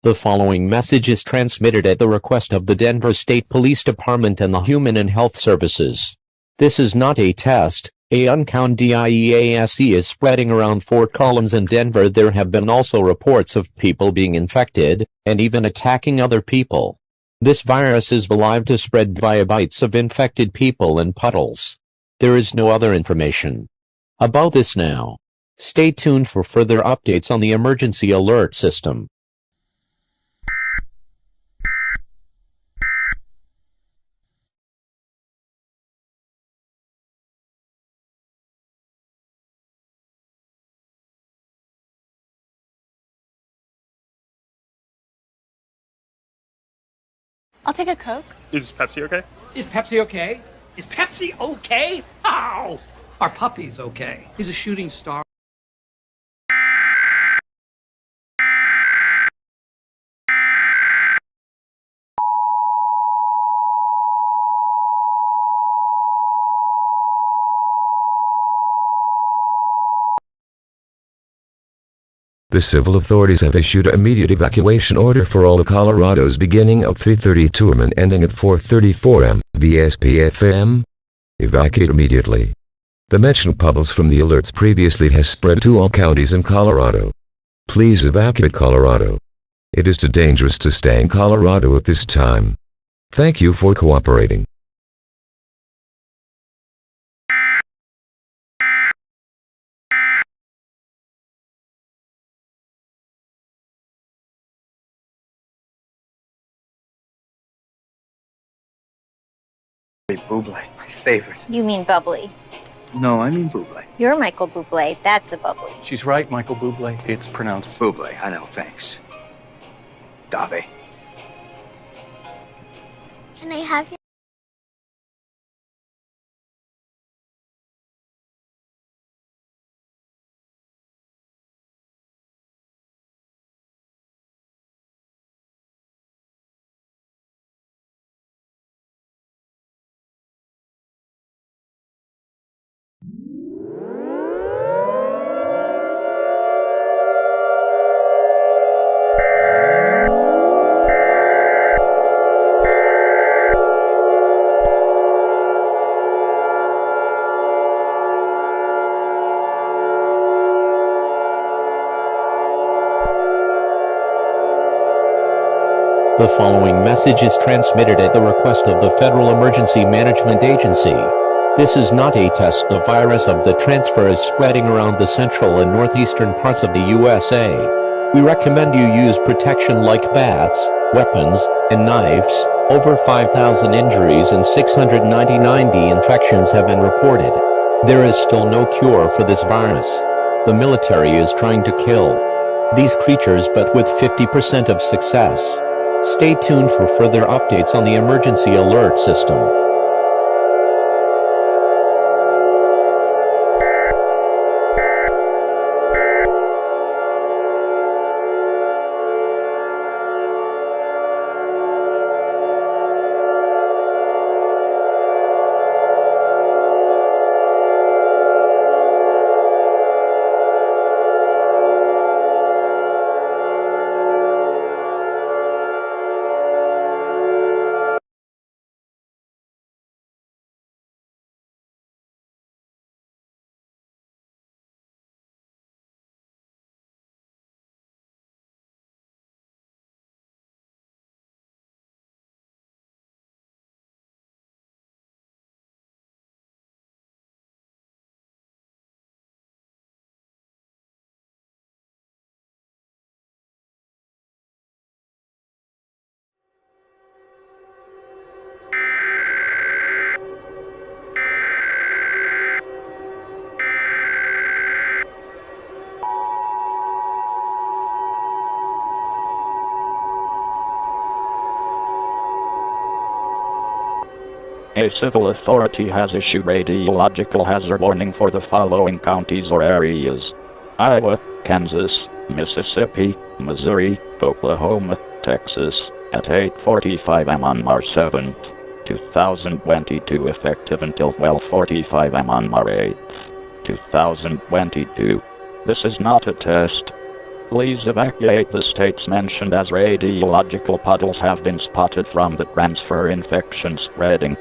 The following message is transmitted at the request of the Denver State Police Department and the Human and Health Services. This is not a test. A uncounted EAS is spreading around Fort Collins and Denver. There have been also reports of people being infected, and even attacking other people. This virus is believed to spread via bites of infected people and puddles. There is no other information about this now. Stay tuned for further updates on the emergency alert system. I'll take a Coke. Is Pepsi okay? Is Pepsi okay? Is Pepsi okay? Ow! Our puppy's okay. He's a shooting star. The civil authorities have issued an immediate evacuation order for all the Colorados beginning at 3:32 am and ending at 4:34 am. VSPFM. Evacuate immediately. The mentioned bubbles from the alerts previously has spread to all counties in Colorado. Please evacuate Colorado. It is too dangerous to stay in Colorado at this time. Thank you for cooperating. Bublé, my favorite. You mean bubbly. No, I mean Bublé. You're Michael Bublé. That's a bubbly. She's right, Michael Bublé. It's pronounced Bublé. I know, thanks. Dave. Can I have your... The following message is transmitted at the request of the Federal Emergency Management Agency. This is not a test. The virus of the transfer is spreading around the central and northeastern parts of the USA. We recommend you use protection like bats, weapons, and knives. Over 5,000 injuries and 699 infections have been reported. There is still no cure for this virus. The military is trying to kill these creatures, but with 50% of success. Stay tuned for further updates on the emergency alert system. A civil authority has issued radiological hazard warning for the following counties or areas: Iowa, Kansas, Mississippi, Missouri, Oklahoma, Texas, at 8:45 am on March 7th, 2022, effective until 12:45 am on March 8th, 2022. This is not a test. Please evacuate the states mentioned as radiological puddles have been spotted from the transfer infection spreading.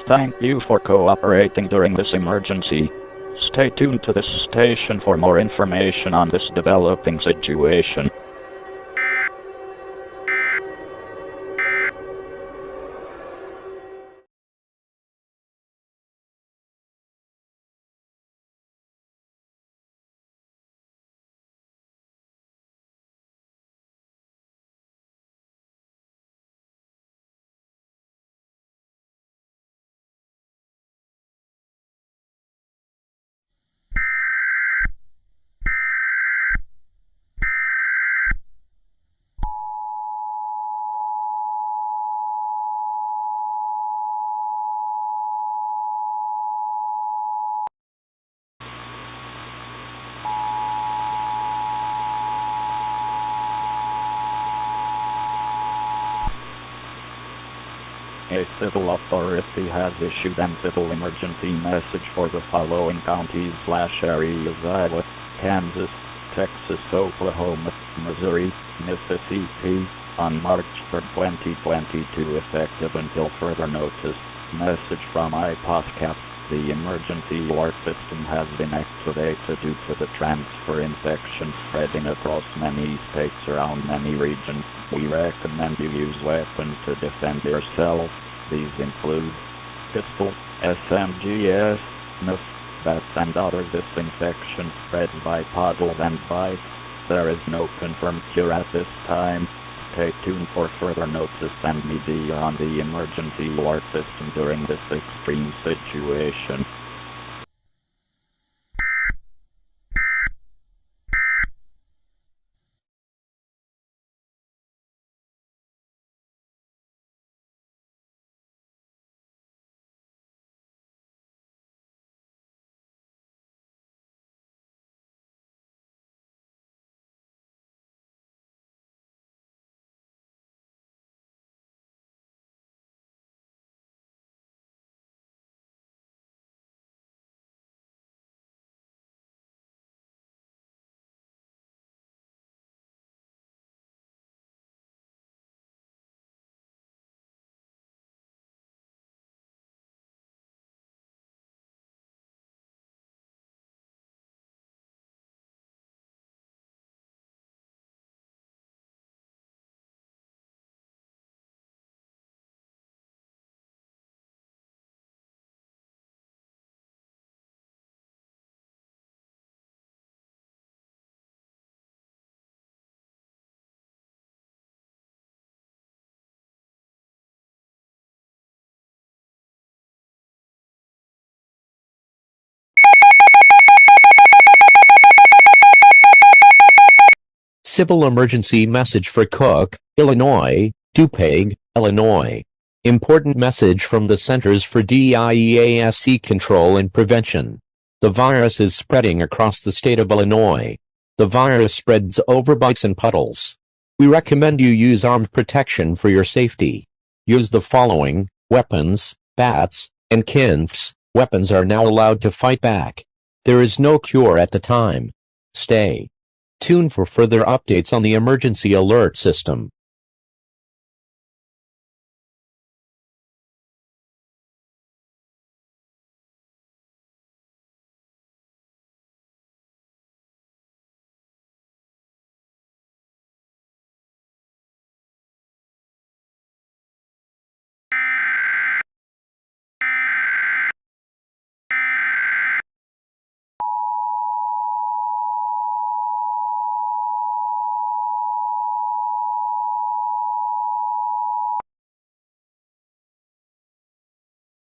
Thank you for cooperating during this emergency. Stay tuned to this station for more information on this developing situation. A civil authority has issued an civil emergency message for the following counties/areas: Iowa, Kansas, Texas, Oklahoma, Missouri, Mississippi, on March 3, 2022, effective until further notice. Message from IPOSCAP. The emergency alert system has been activated due to the transfer infection spreading across many states around many regions. We recommend you use weapons to defend yourself. These include pistol, SMGs, knives, bats, and other disinfection spread by puddles and bites. There is no confirmed cure at this time. Stay tuned for further notice and media on the emergency alert system during this extreme situation. Civil emergency message for Cook, Illinois, DuPage, Illinois. Important message from the Centers for DIEAS Control and Prevention. The virus is spreading across the state of Illinois. The virus spreads over bites and puddles. We recommend you use armed protection for your safety. Use the following: weapons, bats, and knives. Weapons are now allowed to fight back. There is no cure at the time. Stay tuned for further updates on the emergency alert system.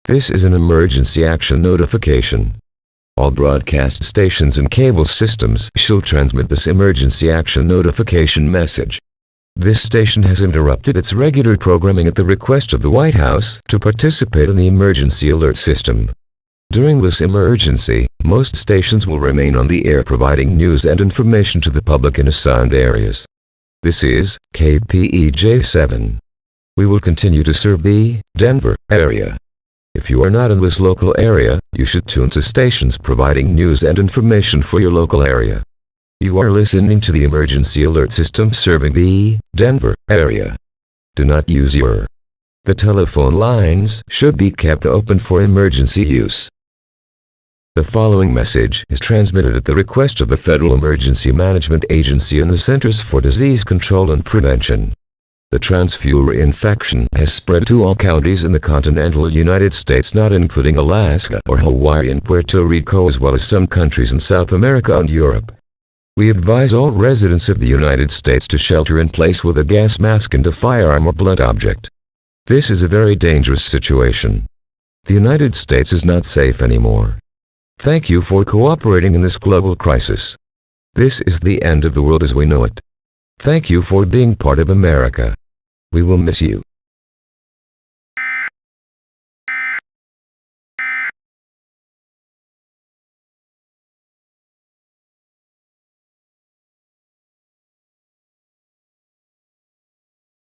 This is an emergency action notification. All broadcast stations and cable systems shall transmit this emergency action notification message. This station has interrupted its regular programming at the request of the White House to participate in the emergency alert system. During this emergency, most stations will remain on the air providing news and information to the public in assigned areas. This is KPEJ7. We will continue to serve the Denver area. If you are not in this local area, you should tune to stations providing news and information for your local area. You are listening to the emergency alert system serving the Denver area. Do not use your. The telephone lines should be kept open for emergency use. The following message is transmitted at the request of the Federal Emergency Management Agency and the Centers for Disease Control and Prevention. The Transfur infection has spread to all counties in the continental United States, not including Alaska or Hawaii and Puerto Rico, as well as some countries in South America and Europe. We advise all residents of the United States to shelter in place with a gas mask and a firearm or blunt object. This is a very dangerous situation. The United States is not safe anymore. Thank you for cooperating in this global crisis. This is the end of the world as we know it. Thank you for being part of America. We will miss you.